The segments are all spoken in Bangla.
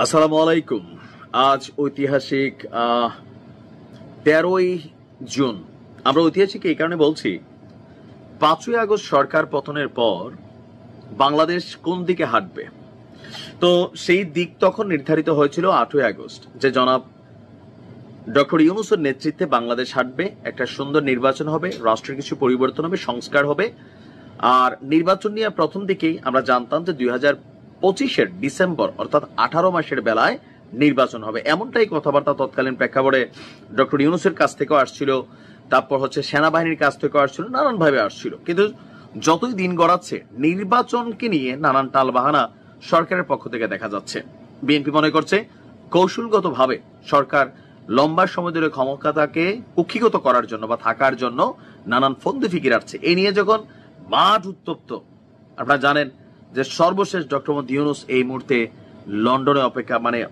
আসসালামু আলাইকুম। আজ ঐতিহাসিক 13ই জুন। আমরা ঐতিহাসিক এই কারণে বলছি, 5ই আগস্ট সরকার পতনের পর বাংলাদেশ কোন দিকে হাঁটবে, তো সেই দিক তখন নির্ধারিত হয়েছিল 8ই আগস্ট, যে জনাব ডক্টর ইউনূসের নেতৃত্বে বাংলাদেশ হাঁটবে, একটা সুন্দর নির্বাচন হবে, রাষ্ট্রের কিছু পরিবর্তন হবে, সংস্কার হবে। আর নির্বাচন নিয়ে প্রথম দিকেই আমরা জানতাম যে 2025-এর ডিসেম্বর অর্থাৎ 18 মাসের বেলায় নির্বাচন হবে, এমনটাই কথাবার্তা তৎকালীন প্রেক্ষাপটে ডক্টর ইউনূসের কাছ থেকেও আসছিল, তারপর সেনাবাহিনীর কাছ থেকেও আসছিল, নানানভাবে আসছিল। কিন্তু যতই দিন গড়াচ্ছে নির্বাচনকে নিয়ে নানান টালবাহানা সরকারের পক্ষ থেকে দেখা যাচ্ছে। বিএনপি মনে করছে কৌশলগতভাবে সরকার লম্বা সময় ধরে ক্ষমতাকে কুক্ষিগত করার জন্য বা থাকার জন্য নানান ফন্দি ফিকির আসছে। এই নিয়ে যখন মাঠ উত্তপ্ত, আপনারা জানেন যে সর্বশেষ ডক্টর মোহাম্মদ ইউনূস এই মুহূর্তে লন্ডনে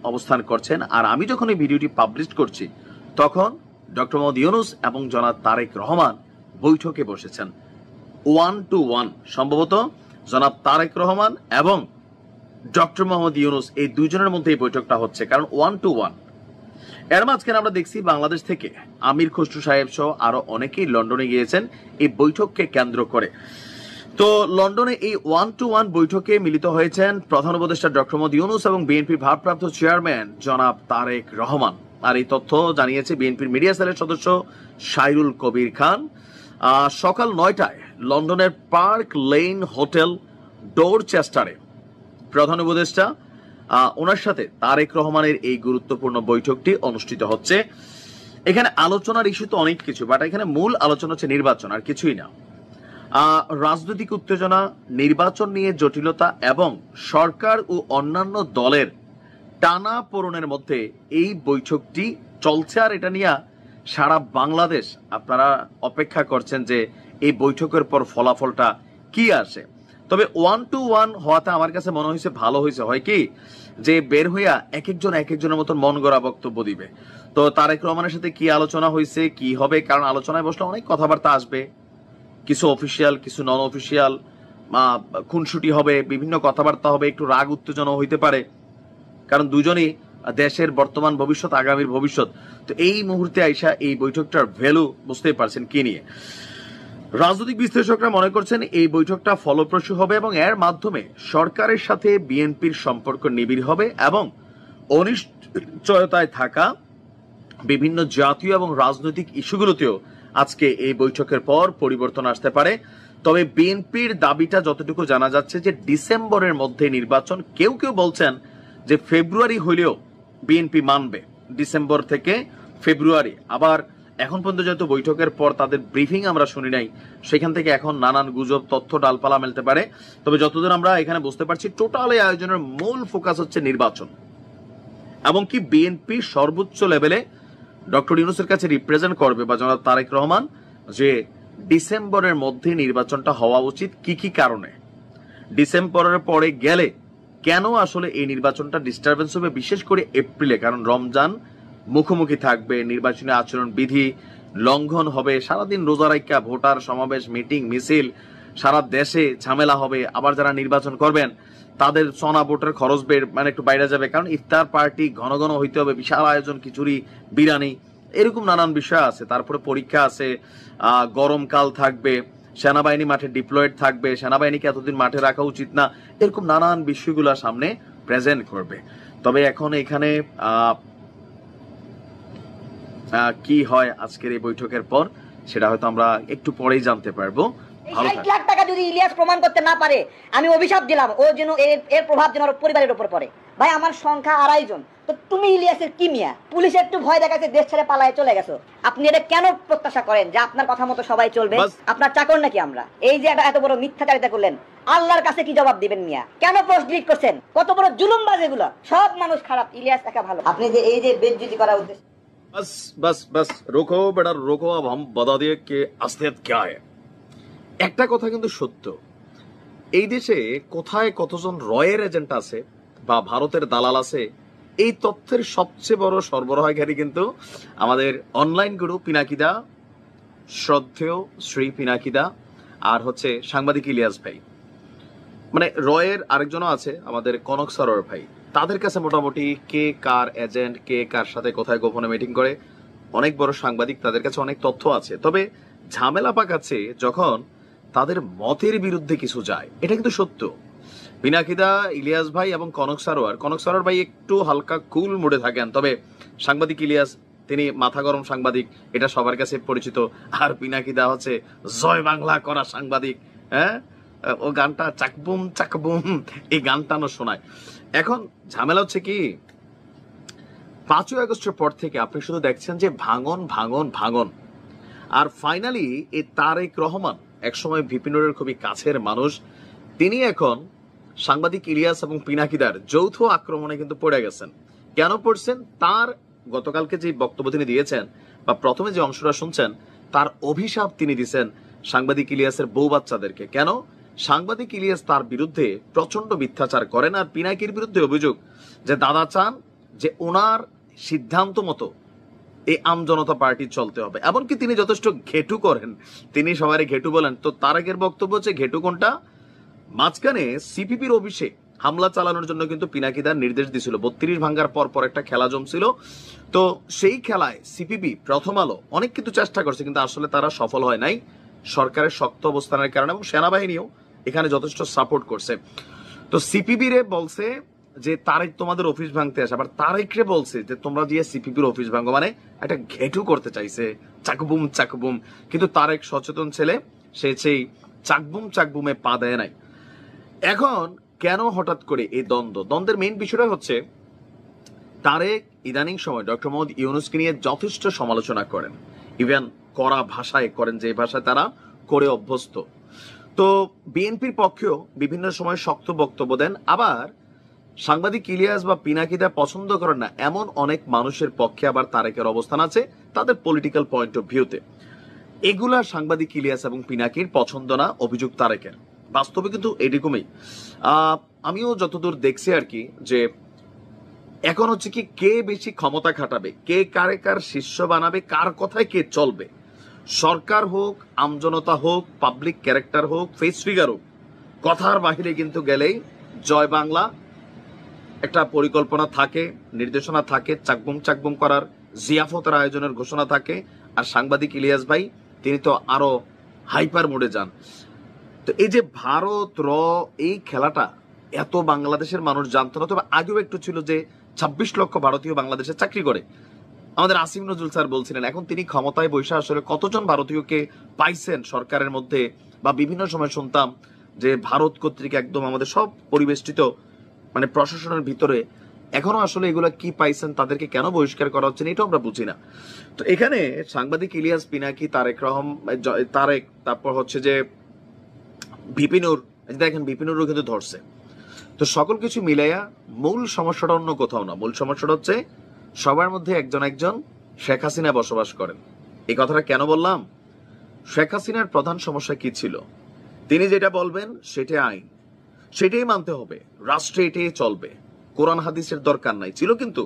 অবস্থান করছেন। আর আমি যখন এই ভিডিওটি পাবলিশ করছি তখন ডক্টর মোহাম্মদ ইউনূস এবং জনাব তারেক রহমান বৈঠকে বসেছেন 1 to 1। সম্ভবত জনাব তারেক রহমান এবং ডক্টর মোহাম্মদ ইউনূস এই দুজনের মধ্যে এই বৈঠকটা হচ্ছে, কারণ 1 to 1। এর মাঝখানে আমরা দেখছি বাংলাদেশ থেকে আমির খসরু সাহেব সহ আরো অনেকেই লন্ডনে গিয়েছেন এই বৈঠককে কেন্দ্র করে। তো লন্ডনে এই 1 to 1 বৈঠকে মিলিত হয়েছেন প্রধান উপদেষ্টা ডক্টর মোহাম্মদ ইউনূস এবং বিএনপির ভারপ্রাপ্ত চেয়ারম্যান জনাব তারেক রহমান। আর এই তথ্য জানিয়েছে বিএনপির মিডিয়া সেলের সদস্য সাইরুল কবির খান। সকাল 9টায় লন্ডনের পার্ক লেন হোটেল ডোরচেস্টারে প্রধান উপদেষ্টা ওনার সাথে তারেক রহমানের এই গুরুত্বপূর্ণ বৈঠকটি অনুষ্ঠিত হচ্ছে। এখানে আলোচনার ইস্যু তো অনেক কিছু, বাট এখানে মূল আলোচনা হচ্ছে নির্বাচন, আর কিছুই না। রাজনৈতিক উত্তেজনা, নির্বাচন নিয়ে জটিলতা এবং সরকার ও অন্যান্য দলের টানাপোড়েনের মধ্যে এই বৈঠকটি চলছে। আর এটা নিয়ে সারা বাংলাদেশ আপনারা অপেক্ষা করছেন যে এই বৈঠকের পর ফলাফলটা কি আসে। তবে 1 to 1 হওয়াতে আমার কাছে মনে হয়েছে ভালো হয়েছে। হয় কি যে বের হইয়া এক একজনের মতন মন গড়া বক্তব্য দিবে। তো তারেক রহমানের সাথে কি আলোচনা হয়েছে, কি হবে, কারণ আলোচনায় বসলে অনেক কথাবার্তা আসবে, কিছু অফিসিয়াল, কিছু নন অফিসিয়াল, খুনসুটি হবে, বিভিন্ন কথাবার্তা হবে, একটু রাগ উত্তেজনা হইতে পারে, কারণ দুজনই দেশের বর্তমান ভবিষ্যৎ, আগামীর ভবিষ্যৎ। তো এই মুহূর্তে আইসা এই বৈঠকটার ভ্যালু বুঝতেই পারছেন কি নিয়ে। রাজনৈতিক বিশ্লেষকরা মনে করছেন এই বৈঠকটা ফলপ্রসূ হবে এবং এর মাধ্যমে সরকারের সাথে বিএনপির সম্পর্ক নিবিড় হবে এবং অনিশ্চয়তায় থাকা বিভিন্ন জাতীয় এবং রাজনৈতিক ইস্যুগুলোতেও আজকে এই বৈঠকের পর পরিবর্তন আসতে পারে। তবে বিএনপির দাবিটা যতটুকু জানা যাচ্ছে যে ডিসেম্বরের মধ্যে নির্বাচন, কেউ কেউ বলছেন যে ফেব্রুয়ারি হইলেও বিএনপি মানবে, ডিসেম্বর থেকে ফেব্রুয়ারি। আবার এখন পর্যন্ত যেহেতু বৈঠকের পর তাদের ব্রিফিং আমরা শুনি নাই, সেখান থেকে এখন নানান গুজব, তথ্য ডালপালা মেলতে পারে। তবে যতদিন আমরা এখানে বুঝতে পারছি টোটাল এই আয়োজনের মূল ফোকাস হচ্ছে নির্বাচন, এবং কি বিএনপি সর্বোচ্চ লেভেলে ডক্টর ইউনূসের কাছে রিপ্রেজেন্ট করবে বা জনাব তারেক রহমান যে ডিসেম্বরের মধ্যে নির্বাচনটা হওয়া উচিত, কি কি কারণে, ডিসেম্বরের পরে গেলে কেন আসলে এই নির্বাচনটা ডিস্টারবেন্স হবে, বিশেষ করে এপ্রিলে, কারণ রমজান মুখোমুখি থাকবে, নির্বাচনী আচরণ বিধি লঙ্ঘন হবে, সারাদিন রোজা রাখা ভোটার সমাবেশ, মিটিং, মিছিল, সারা দেশে ঝামেলা হবে। আবার যারা নির্বাচন করবেন তাদের চনা ভোটের খরচ একটু বাইরে যাবে, কারণ ইফতার পার্টি ঘন ঘন হইতে হবে, বিশাল আয়োজন, খিচুড়ি, বিরিয়ানি, এরকম নানান বিষয় আছে। তারপরে পরীক্ষা আছে, গরমকাল থাকবে, সেনাবাহিনী মাঠে ডিপ্লয়েড থাকবে, সেনাবাহিনীকে এতদিন মাঠে রাখা উচিত না, এরকম নানান বিষয়গুলো সামনে প্রেজেন্ট করবে। তবে এখন এখানে কি হয় আজকের এই বৈঠকের পর সেটা হয়তো আমরা একটু পরেই জানতে পারবো। 60 লাখ টাকা যদি ইলিয়াস প্রমাণ করতে না পারে, আমি অভিশাপ দিলাম ও যেন এর প্রভাব যেন পরিবারের উপর পড়ে। ভাই আমার সংখ্যা 2.5 জন, তো তুমি ইলিয়াসের কি মিয়া? পুলিশ একটু ভয় দেখাচ্ছে, দেশ ছেড়ে পালায় চলে গেছো। আপনি এটা কেন প্রত্যাশা করেন যে আপনার কথা মতো সবাই চলবে? আপনার চাকর নাকি আমরা? এই যে এত বড় মিথ্যাচারিতা করলেন, আল্লাহর কাছে কি জবাব দিবেন মিয়া? কেন পোস্ট ডিলিট করছেন? কত বড় জুলুমবাজ এগুলো। সব মানুষ খারাপ, ইলিয়াস একা ভালো। আপনি যে এই যে বেজ্জতি করার উদ্দেশ্য। बस रोको बेटा रोको, अब हम बता दिए कि असलियत क्या है। একটা কথা কিন্তু সত্য, এই দেশে কোথায় কতজন রয়ের এজেন্ট আছে বা ভারতের দালাল আছে, এই তথ্যের সবচেয়ে বড় সরবরাহকারী কিন্তু আমাদের অনলাইন গুরু পিনাকিদা, শ্রদ্ধেয় শ্রী পিনাকিদা, আর সাংবাদিক ইলিয়াস ভাই। রয়ের আরেকজনও আছে আমাদের কনক সরোয়ার ভাই। তাদের কাছে মোটামুটি কে কার এজেন্ট, কে কার সাথে কোথায় গোপনে মিটিং করে, অনেক বড় সাংবাদিক, তাদের কাছে অনেক তথ্য আছে। তবে ঝামেলা পাকাচ্ছে যখন তাদের মতের বিরুদ্ধে কিছু যায়। এটা কিন্তু সত্য। পিনাকিদা, ইলিয়াস ভাই এবং কনক সারোয়ার ভাই একটু হালকা কুল মুডে থাকেন, তবে সাংবাদিক ইলিয়াস তিনি মাথা গরম সাংবাদিক, এটা সবার কাছে পরিচিত। আর পিনাকিদা হচ্ছে জয় বাংলা করা সাংবাদিক। হ্যাঁ, ও গানটা চাকবুম চাকবুম, এই গানটানো শোনায়। এখন ঝামেলা হচ্ছে কি, 5ই আগস্টের পর থেকে আপনি শুধু দেখছেন যে ভাঙন ভাঙন ভাঙন। আর ফাইনালি এই তারেক রহমান, একসময় ভিপিনুরের খুবই কাছের মানুষ, তিনি এখন সাংবাদিক ইলিয়াস এবং পিনাকিদার যৌথ আক্রমণে কিন্তু পড়ে গেছেন। কেন পড়ছেন? তার গতকালকে যে বক্তব্য তিনি দিয়েছেন বা প্রথমে যে অংশটা শুনছেন, তার অভিশাপ তিনি দিচ্ছেন সাংবাদিক ইলিয়াসের বউ বাচ্চাদেরকে। কেন? সাংবাদিক ইলিয়াস তার বিরুদ্ধে প্রচন্ড মিথ্যাচার করেন, আর পিনাকির বিরুদ্ধে অভিযোগ যে দাদা চান যে ওনার সিদ্ধান্ত মতো এই আমজনতা পার্টি চলতে হবে। এমনকি তিনি যথেষ্ট ঘেটু করেন, তিনি সবারই ঘেটু বলেন। তো তারেকের বক্তব্য হচ্ছে ঘেটু কোনটা? মাঝখানে সিপিপির অফিসে হামলা চালানোর জন্য কিন্তু পিনাকিদার নির্দেশ দিছিল। 32 ভাঙ্গার পর একটা খেলা জমছিল। তো সেই খেলায় সিপিপি, প্রথম আলো অনেক কিন্তু চেষ্টা করছে, কিন্তু আসলে তারা সফল হয় নাই সরকারের শক্ত অবস্থানের কারণে, এবং সেনাবাহিনীও এখানে যথেষ্ট সাপোর্ট করছে। তো সিপিবি রে বলছে যে তারেক তোমাদের অফিস ভাঙতে আসে, আবার তারেক রে বলছে যে তোমরা দিয়ে সিপিপির অফিস ভাঙো, মানে একটা ঘেটু করতে চাইছে, চাকবুম চাকবুম। কিন্তু তারেক সচেতন ছেলে, সে সেই চাকবুম চাকবুমে পা দেয় নাই। এখন কেন হঠাৎ করে এই দ্বন্দ্বের মেইন বিষয়টা হচ্ছে তারেক ইদানিং সময় ডক্টর মোহাম্মদ ইউনূসকে নিয়ে যথেষ্ট সমালোচনা করেন, ইভেন কড়া ভাষায় করেন, যে ভাষায় তারা করে অভ্যস্ত। তো বিএনপির পক্ষেও বিভিন্ন সময় শক্ত বক্তব্য দেন। আবার সাংবাদিক ইলিয়াস বা পিনাকিদা পছন্দ করেন না এমন অনেক মানুষের পক্ষে আবার তারেকের অবস্থান আছে, তাদের পলিটিক্যাল পয়েন্ট অফ ভিউতে। এগুলা সাংবাদিক ইলিয়াস এবং পিনাকির পছন্দ না, অভিযোগ তারেকের। বাস্তবে কিন্তু এরকমই। আমিও যতদূর দেখছি আর কি, যে এখন হচ্ছে কি, কে বেশি ক্ষমতা খাটাবে, কে কারে কার শিষ্য বানাবে, কার কথায় কে চলবে, সরকার হোক, আমজনতা হোক, পাবলিক ক্যারেক্টার হোক, ফেস ফিগার হোক, কথার বাহিরে কিন্তু গেলেই জয় বাংলা একটা পরিকল্পনা থাকে, নির্দেশনা থাকে, চাকবুম চাকবুম করার জিয়াফতের আয়োজনের ঘোষণা থাকে। আর সাংবাদিক ইলিয়াস ভাই তিনি তো আরো হাইপার মোডে যান। তো এই যে ভারত এই খেলাটা এত বাংলাদেশের মানুষ জানতো না, তবে আগেও একটু ছিল যে 26 লক্ষ ভারতীয় বাংলাদেশে চাকরি করে। আমাদের আসিম নজরুল স্যার বলছিলেন, এখন তিনি ক্ষমতায় বসে আসলে কতজন ভারতীয়কে পাইছেন সরকারের মধ্যে, বা বিভিন্ন সময় শুনতাম যে ভারত কর্তৃক একদম আমাদের সব পরিবেষ্টিত মানে প্রশাসনের ভিতরে এখনো আসলে এগুলা কি পাইছেন, তাদেরকে কেন বহিষ্কার করা হচ্ছে এটা আমরা বুঝি না। তো এখানে সাংবাদিক ইলিয়াস, পিনাকি, তারেক, তারপর হচ্ছে যে ভিপিনুর, দেখেন ভিপিনুরও কিন্তু ধরছে। তো সকল কিছু মিলাইয়া মূল সমস্যাটা অন্য কোথাও না, মূল সমস্যাটা হচ্ছে সবার মধ্যে একজন শেখ হাসিনা বসবাস করেন। এই কথাটা কেন বললাম? শেখ হাসিনার প্রধান সমস্যা কি ছিল? তিনি যেটা বলবেন সেটা আইন, সেটাই মানতে হবে, রাষ্ট্রে এটাই চলবে, কোরআন হাদিসের দরকার নাই ছিল। কিন্তু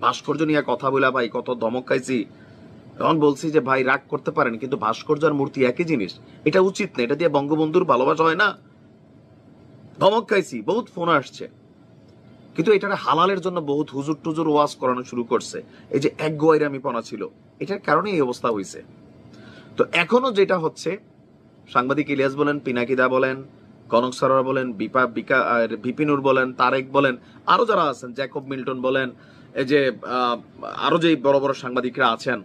ভাস্কর্য নিয়ে কথা বলা ভাই কত ধমক খাইছি, তখন বলছি যে ভাই রাগ করতে পারেন, কিন্তু ভাস্কর্য আর মূর্তি একই জিনিস, এটা উচিত না, এটা দিয়ে বঙ্গবন্ধুর ভালোবাসা হয় না। ধমক খাইছি, বহুত ফোন আসছে, কিন্তু এটা হালালের জন্য বহুত হুজুর টুজুর ওয়াজ করানো শুরু করছে। এই যে এক গোয়রামিপনা ছিল, এটার কারণে এই অবস্থা হয়েছে। তো এখনো যেটা হচ্ছে, সাংবাদিক ইলিয়াস বলেন, পিনাকিদা বলেন, কনক সারোয়ার বলেন, ভিপিনুর বলেন, তারেক বলেন, আরো যারা আছেন, জ্যাকব মিল্টন বলেন, এই যে আরো যে বড় বড় সাংবাদিকরা আছেন,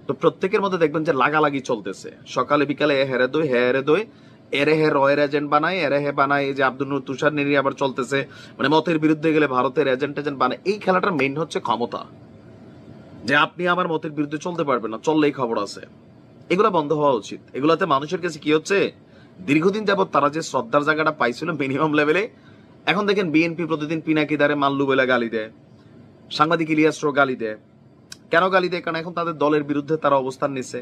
তো প্রত্যেকের মধ্যে দেখবেন যে লাগালাগি চলতেছে। সকালে বিকালে হেরে দই এরে হে রয়ের এজেন্ট বানায়, এরে হে বানায়, এই যে আব্দুল নূর তুষার নিরি আবার চলতেছে, মানে মতের বিরুদ্ধে গেলে ভারতের এজেন্ট বানায়। এই খেলাটার মেইন হচ্ছে ক্ষমতা, যে আপনি আমার মতের বিরুদ্ধে চলতে পারবেন না, চললেই খবর আছে। এগুলা বন্ধ হওয়া উচিত। এগুলাতে মানুষের কাছে কি হচ্ছে, দীর্ঘদিন যাবৎ তারা যে শ্রদ্ধার জায়গাটা পাইছিল মিনিমাম লেভেলে, এখন দেখেন বিএনপি প্রতিদিন পিনাকিদারে মাল্লু বলে গালি দেয়, সাংবাদিক ইলিয়াসও গালি দেয়। কেন গালি দেয়? কারণ এখন তাদের দলের বিরুদ্ধে তারা অবস্থান নিছে।